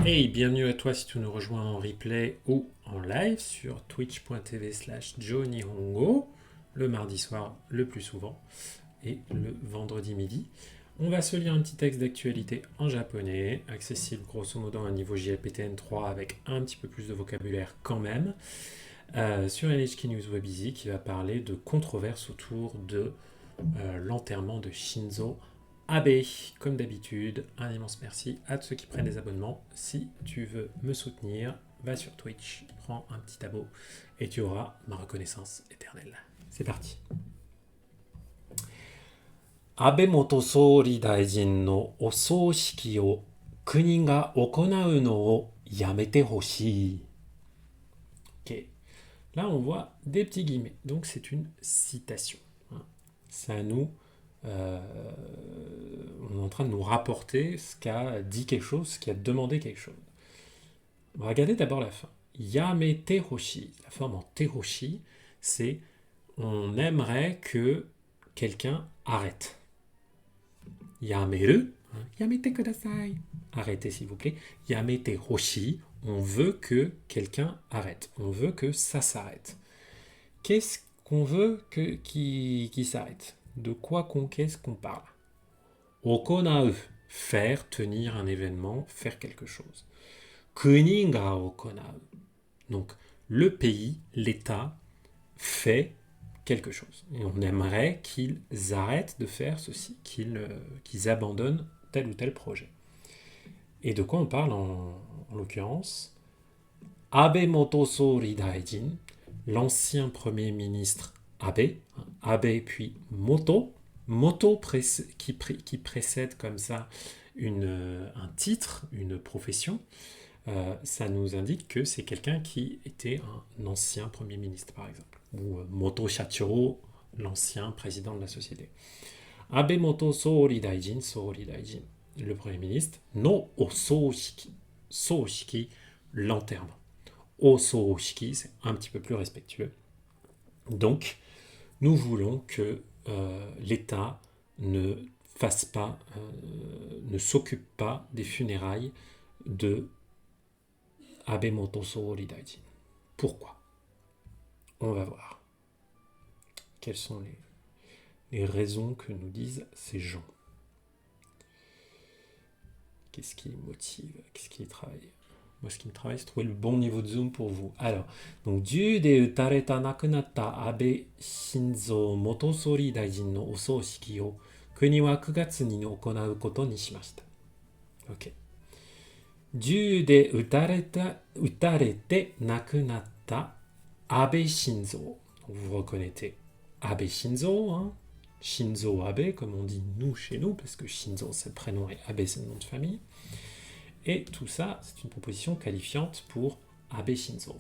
Hey, bienvenue à toi si tu nous rejoins en replay ou en live sur twitch.tv/jonihongo le mardi soir le plus souvent et le vendredi midi. On va se lire un petit texte d'actualité en japonais, accessible grosso modo à un niveau JLPTN 3 avec un petit peu plus de vocabulaire quand même, sur NHK News Webizy qui va parler de controverses autour de l'enterrement de Shinzo Abe. Comme d'habitude, un immense merci à tous ceux qui prennent des abonnements. Si tu veux me soutenir, va sur Twitch, prends un petit abo et tu auras ma reconnaissance éternelle. C'est parti. 安倍元総理大臣のお葬式を国が行うのをやめてほしい。Ok. Là, on voit des petits guillemets. Donc, c'est une citation. Ça nous euh, on est en train de nous rapporter ce qu'a dit quelque chose, ce qui a demandé quelque chose. On va regarder d'abord la fin. Yamete hoshi. La forme en tehoshi, c'est on aimerait que quelqu'un arrête. Yameru, yamete kudasai. Arrêtez s'il vous plaît. Yamete hoshi, on veut que quelqu'un arrête. On veut que ça s'arrête. Qu'est-ce qu'on veut qui s'arrête? De quoi qu'est-ce qu'on parle? Okonau, faire, tenir un événement, faire quelque chose. Kuni ga okonau. Donc, le pays, l'État, fait quelque chose. Et on aimerait qu'ils arrêtent de faire ceci, qu'ils abandonnent tel ou tel projet. Et de quoi on parle en l'occurrence? Abe Motosori Daijin, l'ancien Premier ministre Abe, Abe puis Moto, Moto qui précède comme ça un titre, une profession, ça nous indique que c'est quelqu'un qui était un ancien Premier ministre, par exemple. Ou Moto Shachiro, l'ancien président de la société. Abe Moto Soori Daijin, le Premier ministre, no Ososhiki, Soshiki, l'enterrement. Ososhiki, c'est un petit peu plus respectueux. Donc, nous voulons que l'État ne fasse pas, ne s'occupe pas des funérailles de Abe Motosori Daijin. Pourquoi? On va voir. Quelles sont les raisons que nous disent ces gens? Qu'est-ce qui les motive? Qu'est-ce qui les travaille? Moi, ce qui me travaille, c'est trouver le bon niveau de zoom pour vous. Alors, donc, 銃で撃たれた亡くなった安倍晋三元総理大臣のお葬式を国は9月に行うことにしました。OK。銃で撃たれて亡くなった安倍晋三。Vous reconnaissez Abe Shinzo, hein? Shinzo Abe, comme on dit nous chez nous, parce que Shinzo c'est le prénom et Abe c'est le nom de famille. Et tout ça, c'est une proposition qualifiante pour Abe Shinzo.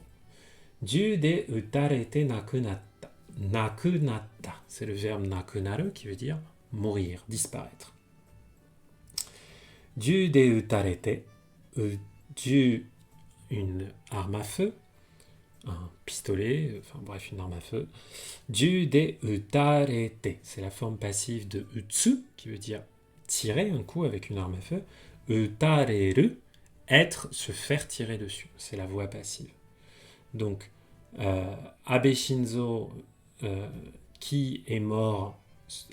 Ju de utarete nakunatta. Nakunatta, c'est le verbe nakunaru qui veut dire mourir, disparaître. Ju de utarete. Ju, une arme à feu, un pistolet, enfin bref, une arme à feu. Ju de utarete, c'est la forme passive de utsu, qui veut dire tirer un coup avec une arme à feu. Utareru, être, se faire tirer dessus, c'est la voix passive. Donc, Abe Shinzo, qui est mort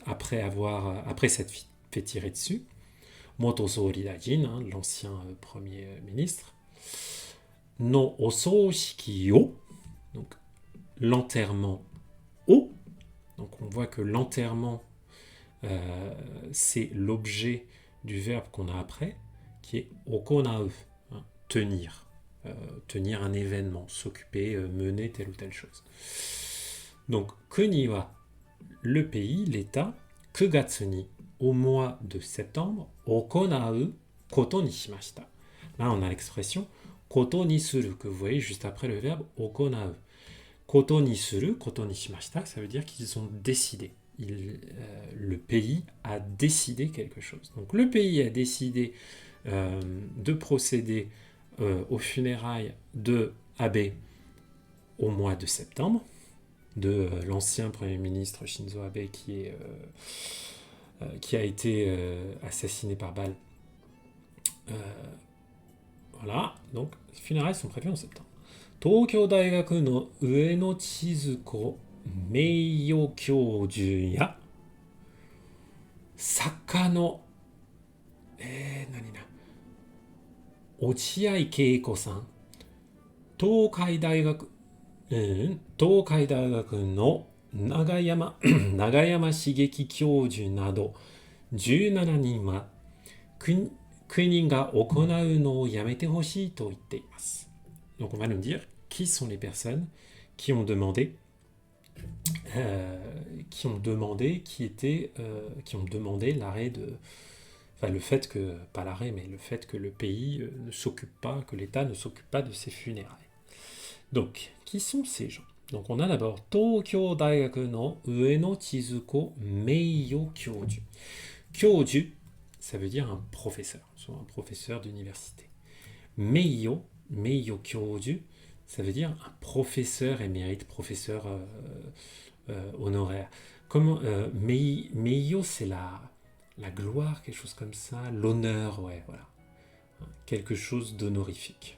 après s'être fait tirer dessus, Moto Soori Daijin, hein, l'ancien premier ministre, no ososhiki o, donc l'enterrement o, donc on voit que l'enterrement c'est l'objet du verbe qu'on a après, qui est okonau, hein, tenir, tenir un événement, s'occuper, mener telle ou telle chose. Donc kuni wa, le pays, l'État, kugatsu ni, au mois de septembre, okonau koto ni shimashita. Là, on a l'expression koto ni suru, que vous voyez juste après le verbe okonau. Koto ni suru, koto ni shimashita, ça veut dire qu'ils ont décidé. Le pays a décidé quelque chose. Donc le pays a décidé de procéder aux funérailles de Abe au mois de septembre, de l'ancien Premier ministre Shinzo Abe qui a été assassiné par balle. Voilà, Donc, les funérailles sont prévues en septembre. 東京大学の上野千鶴子名誉教授や作家の、何な、落合恵子さん、東海大学、東海大学の長山茂樹教授など17人は国が行うのをやめてほしいと言っています。Donc on va nous dire qui sont les personnes qui ont demandé qui ont demandé l'arrêt de, enfin le fait que, pas l'arrêt, mais le fait que le pays ne s'occupe pas, que l'État ne s'occupe pas de ses funérailles. Donc, qui sont ces gens? Donc on a d'abord Tokyo Daigaku no Ueno Chizuko Meiyo Kyoju. Kyoju, ça veut dire un professeur, soit un professeur d'université. Meiyo Kyoju, ça veut dire un professeur émérite, professeur honoraire. Comment Meiyo, c'est la gloire, quelque chose comme ça, l'honneur, ouais, voilà. Quelque chose d'honorifique.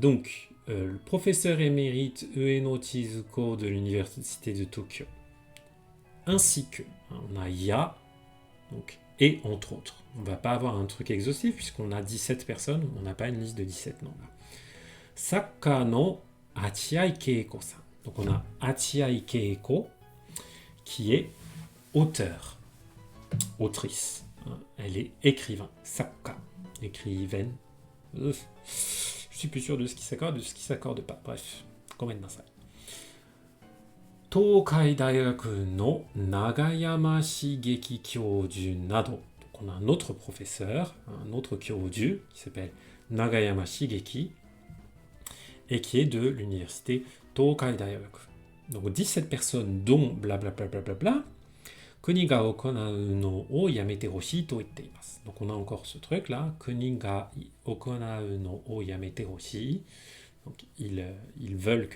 Donc, le professeur émérite Ueno Chizuko de l'université de Tokyo. Ainsi que, on a ya, donc, et entre autres. On ne va pas avoir un truc exhaustif puisqu'on a 17 personnes, on n'a pas une liste de 17 noms. Sakka no Achiai Keiko-san. Donc on a Achiai Keiko qui est auteur, autrice. Elle est écrivain. Sakka, écrivaine. Je suis plus sûr de ce qui s'accorde, de ce qui s'accorde pas. Bref, comment ça? Tokai Daigaku no Nagayama Shigeki Kyoju nado. Donc on a un autre professeur, un autre Kyoju qui s'appelle Nagayama Shigeki et qui est de l'université Tokai Daigaku. Donc 17 personnes dont blablabla. Kuni ga okonau no o yamete hoshii to itte imasu. Donc on a encore ce truc là, Kuni ga okonau no o yamete hoshii. Donc ils veulent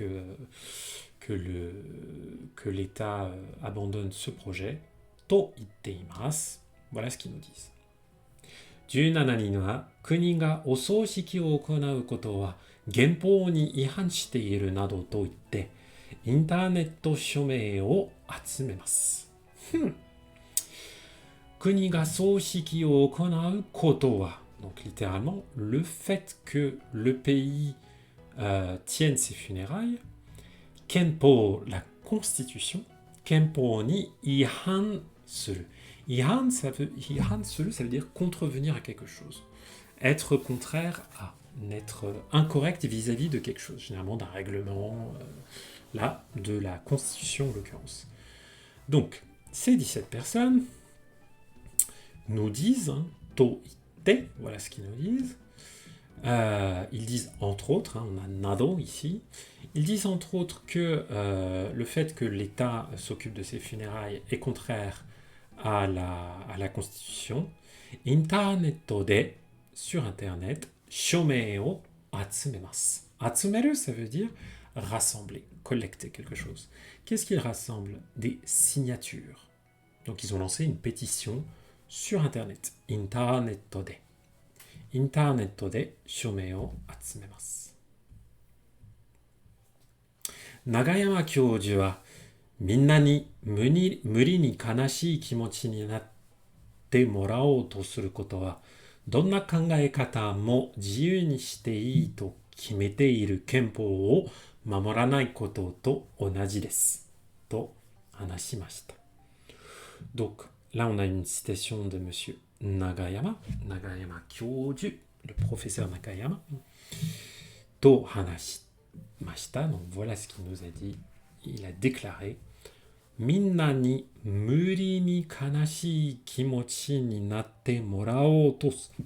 que l'État abandonne ce projet. To itte imasu. Voilà ce qu'ils nous disent. 17人は国がお葬式を行うことは原法に違反しているなどと言ってインターネット署名を集めます。国が葬式を行うことは donc littéralement le fait que le pays tienne ses funérailles, Kenpo, la constitution, Kenpo ni ihan suru. Ihan, ça veut dire contrevenir à quelque chose. Être contraire à, être incorrect vis-à-vis de quelque chose, généralement d'un règlement, là, de la constitution en l'occurrence. Donc, ces 17 personnes nous disent, to ite, voilà ce qu'ils nous disent. Ils disent entre autres, on a nado ici, ils disent entre autres que le fait que l'État s'occupe de ses funérailles est contraire à la Constitution. Interneto de, sur Internet, shomei o atsumemasu. Atsumeru, ça veut dire rassembler, collecter quelque chose. Qu'est-ce qu'ils rassemblent? Des signatures. Donc ils ont lancé une pétition sur Internet. Interneto de. Interneto de shomei o atsumemasu. Nagayama Kyoju wa みんなに無理に悲しい気持ちになってもらおうとすることはどんな考え方も自由にしていいと決めている憲法を守らないことと同じですと話しました。Donc là on a une citation de monsieur Nagayama Kyoju, le professeur Nagayama, と話しました。Donc voilà ce qu'il nous a dit. Il a déclaré みんなに無理に悲しい気持ちになってもらおうとする。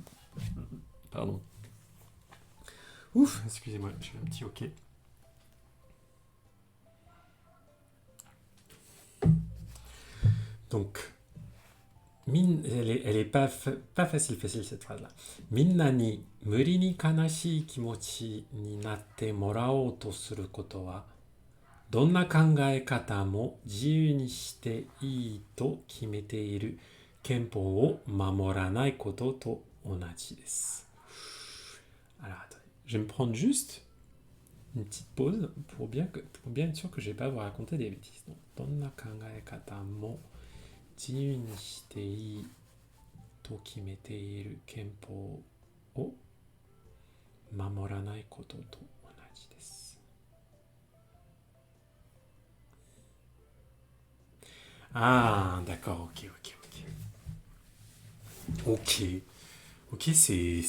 Pardon. Ouf, excusez-moi, j'ai un petit hoquet. Donc, elle est pas facile cette phrase-là. みんなに無理に悲しい気持ちになってもらおうとすることはどんな考え方も自由にしていいと決めている憲法を守らないことと同じです。Alors, attendez. Je vais me prendre juste une petite pause pour bien être sûr que je ne vais pas vous raconter des bêtises. Donc, どんな考え方も自由にしていいと決めている憲法を守らないことと同じです。Ah, d'accord, ok. Ok, c'est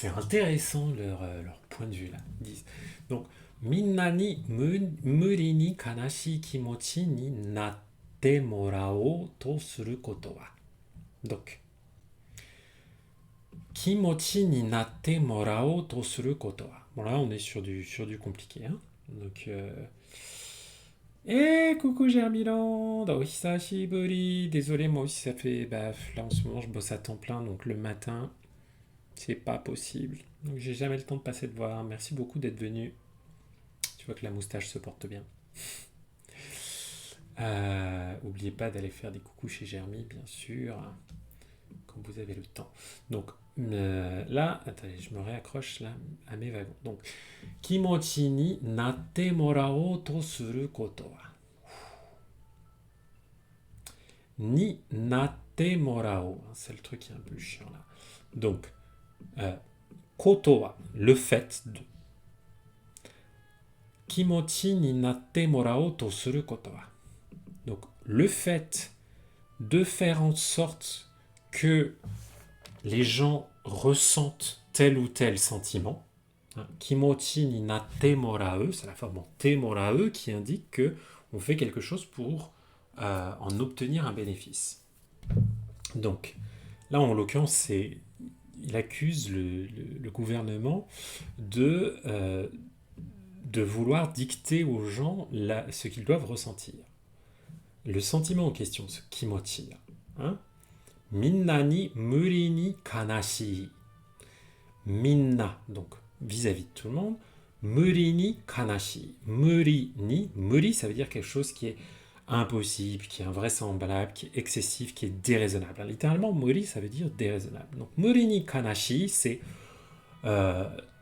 intéressant leur point de vue là. Ils disent. Donc, みんなに無理に悲しい気持ちになってもらおうとすることは。Donc, 気持ちになってもらおうとすることは. Bon, là, on est sur du compliqué. Hein? Donc, coucou Germiland, oh, hisashiburi. Désolé, moi aussi, ça fait. Bah, là, en ce moment, je bosse à temps plein, donc le matin, c'est pas possible. Donc, j'ai jamais le temps de passer te voir. Merci beaucoup d'être venu. Tu vois que la moustache se porte bien. Oubliez pas d'aller faire des coucous chez Germi, bien sûr, quand vous avez le temps. Donc, là, attendez, je me réaccroche là à mes wagons. Donc, kimochi ni natte morao to suru koto wa. Ni natte morao. C'est le truc qui est un peu chiant là. Donc, koto wa, le fait de. Kimochi ni natte morao to suru koto wa. Donc, le fait de faire en sorte que les gens ressentent tel ou tel sentiment. Kimochi ni natte morae, c'est la forme en te morae qui indique que on fait quelque chose pour en obtenir un bénéfice. Donc, là, en l'occurrence, il accuse le gouvernement de vouloir dicter aux gens ce qu'ils doivent ressentir. Le sentiment en question, ce kimochi, hein, minna ni muri ni kanashii. Minna, donc vis-à-vis de tout le monde. Muri ni kanashii. Muri, ça veut dire quelque chose qui est impossible, qui est invraisemblable, qui est excessif, qui est déraisonnable. Littéralement, muri, ça veut dire déraisonnable. Donc, muri ni kanashii, c'est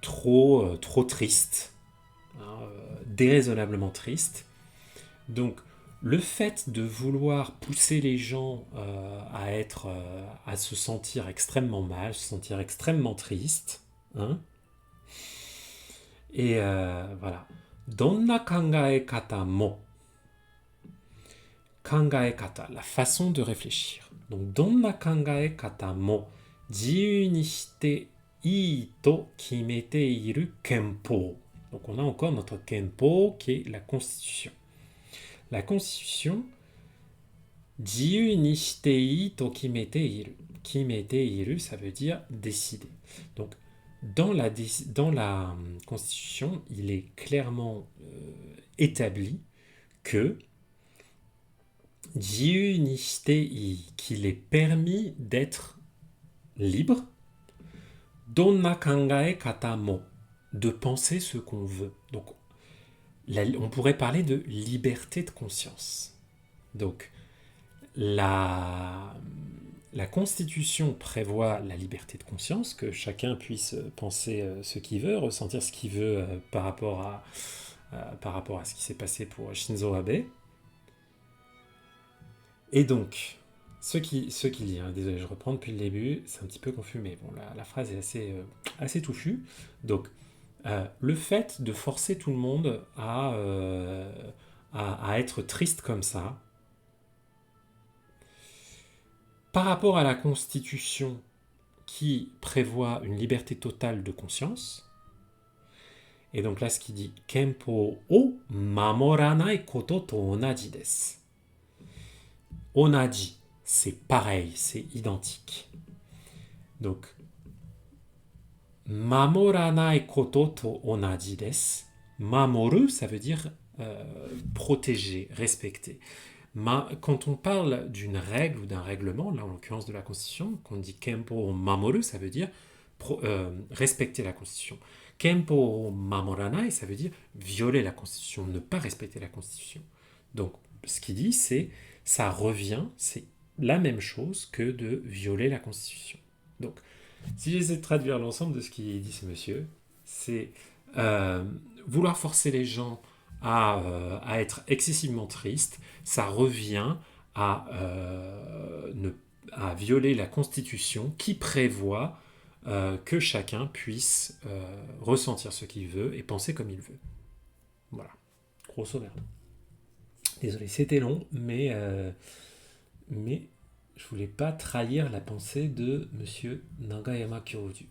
trop triste, hein, déraisonnablement triste. Donc, le fait de vouloir pousser les gens à se sentir extrêmement mal, se sentir extrêmement triste, hein, et voilà. Donna kangaekata mo. Kangaekata, la façon de réfléchir. Donc, donna kangaekata mo jiyu ni shite ii to kimete iru kenpo. Donc, on a encore notre kenpo qui est la constitution. La constitution, jiyu ni shite ii to kimete iru. Kimete iru, ça veut dire décider. Donc, dans la constitution, il est clairement établi que jiyu ni shite ii, qu'il est permis d'être libre, donna kangae kata mo, de penser ce qu'on veut. Donc, on pourrait parler de liberté de conscience. Donc, la Constitution prévoit la liberté de conscience, que chacun puisse penser ce qu'il veut, ressentir ce qu'il veut par rapport à ce qui s'est passé pour Shinzo Abe. Et donc, ce qu'il dit, hein, désolé, je reprends depuis le début, c'est un petit peu confus, mais bon, la phrase est assez touffue. Donc, le fait de forcer tout le monde à être triste comme ça, par rapport à la Constitution qui prévoit une liberté totale de conscience, et donc là ce qui dit Kenpo o mamoranai koto to onaji desu. Onaji, c'est pareil, c'est identique. Donc, mamoranai koto to onaji desu. Mamoru, ça veut dire protéger, respecter. Quand on parle d'une règle ou d'un règlement, là en l'occurrence de la Constitution, quand on dit Kenpo mamoru, ça veut dire respecter la Constitution. Kenpo mamoranai, ça veut dire violer la Constitution, ne pas respecter la Constitution. Donc, ce qu'il dit, c'est la même chose que de violer la Constitution. Donc, si j'essaie de traduire l'ensemble de ce qu'il dit ce monsieur, c'est vouloir forcer les gens à être excessivement tristes, ça revient à violer la Constitution qui prévoit que chacun puisse ressentir ce qu'il veut et penser comme il veut. Voilà, grosso merdo. Désolé, c'était long, mais je voulais pas trahir la pensée de Monsieur Nagayama Kyoju.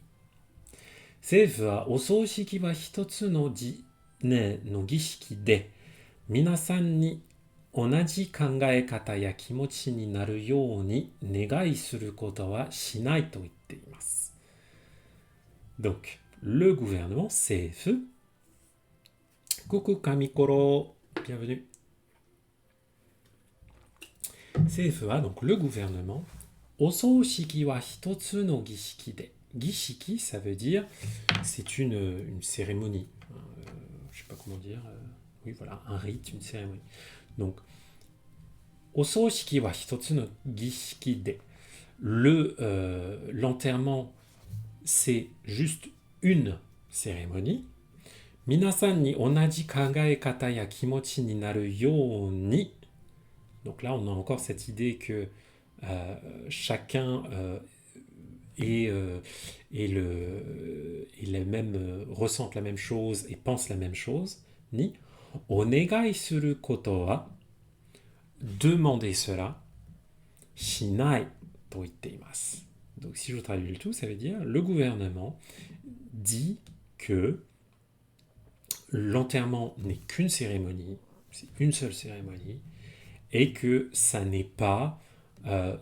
政府はお葬式は一つのの儀式で皆さんに同じ考え方や気持ちになるように願いすることはしないと言っています。Donc, le gouvernement, CFE, coucou Kamikoro, bienvenue. CFEは donc le gouvernement, お葬式は一つの儀式で Gishiki, ça veut dire, c'est une cérémonie. Je sais pas comment dire. Oui, voilà, un rite, une cérémonie. Donc, Ososhiki wa hitotsu no gishiki de. L'enterrement, c'est juste une cérémonie. Minasan ni onaji kagaekata ya kimochi ni naru you ni. Donc là, on a encore cette idée que chacun ressentent la même chose et pensent la même chose, ni onegai suru koto wa demander cela, shinai to itte imasu. Donc si je traduis le tout, ça veut dire le gouvernement dit que l'enterrement n'est qu'une cérémonie, c'est une seule cérémonie, et que ça n'est pas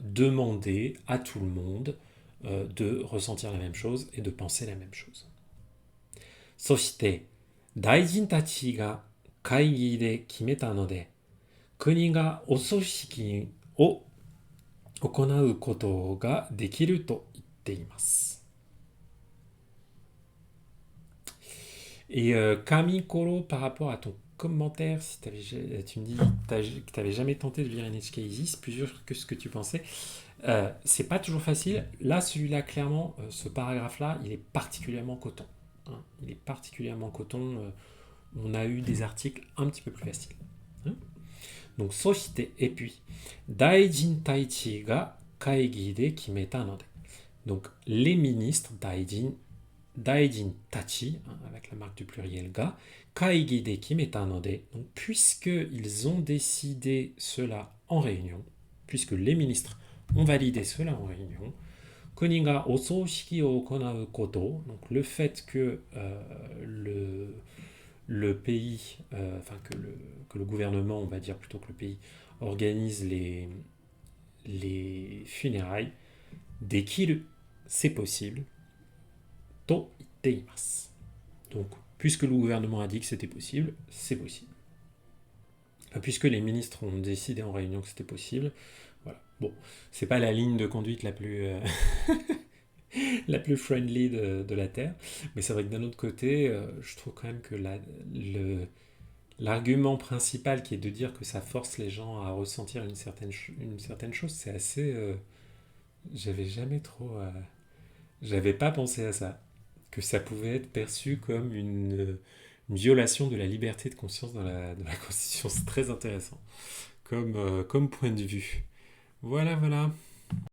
demander à tout le monde de ressentir la même chose et de penser la même chose. そして、大臣たちが会議で決めたので、国がお葬式を行うことができると言っています。Et Camille Colo, par rapport à ton commentaire, si tu me dis que tu n'avais jamais tenté de lire NHK Isis, plus dur que ce que tu pensais. C'est pas toujours facile. Là, celui-là, clairement, ce paragraphe-là, il est particulièrement coton. Hein. Il est particulièrement coton. On a eu des articles un petit peu plus faciles. Hein. Donc, soshite, et puis, daijin taichi ga kaigi de kimeta node. Donc, les ministres, daijin tachi, hein, avec la marque du pluriel ga, kaigi de kimeta node. Donc, puisqu'ils ont décidé cela en réunion, puisque les ministres ont validé cela en réunion. Koniga ososhiki o okonau koto, donc le fait que le pays, que le gouvernement, on va dire plutôt que le pays, organise les funérailles, dekiru, c'est possible, to itteimasu. Donc, puisque le gouvernement a dit que c'était possible, c'est possible. Enfin, puisque les ministres ont décidé en réunion que c'était possible, voilà. Bon, c'est pas la ligne de conduite la plus la plus friendly de la Terre, mais c'est vrai que d'un autre côté, je trouve quand même que l'argument principal qui est de dire que ça force les gens à ressentir une certaine chose, c'est assez... j'avais pas pensé à ça, que ça pouvait être perçu comme une violation de la liberté de conscience dans la Constitution. C'est très intéressant comme point de vue. Voilà.